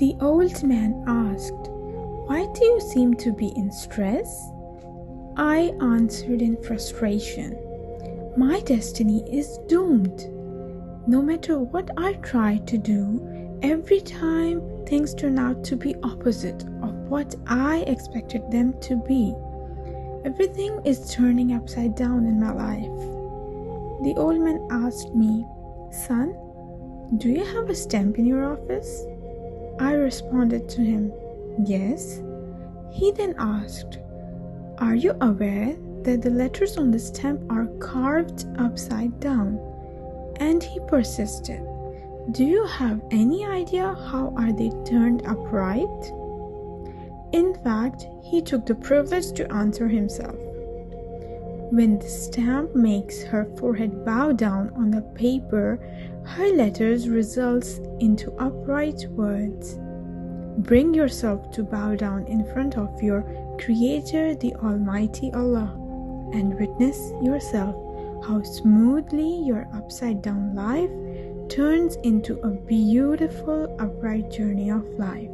The old man asked, "Why do you seem to be in stress?" I answered in frustration, "My destiny is doomed. No matter what I try to do, every time things turn out to be opposite of what I expected them to be. Everything is turning upside down in my life." The old man asked me, "Son, do you have a stamp in your office?" I responded to him, "Yes." He then asked, "Are you aware that the letters on the stamp are carved upside down?" And he persisted, "Do you have any idea how are they turned upright?" In fact, he took the privilege to answer himself. When the stamp makes her forehead bow down on the paper, her letters results into upright words. Bring yourself to bow down in front of your Creator, the Almighty Allah, and witness yourself how smoothly your upside down life turns into a beautiful upright journey of life.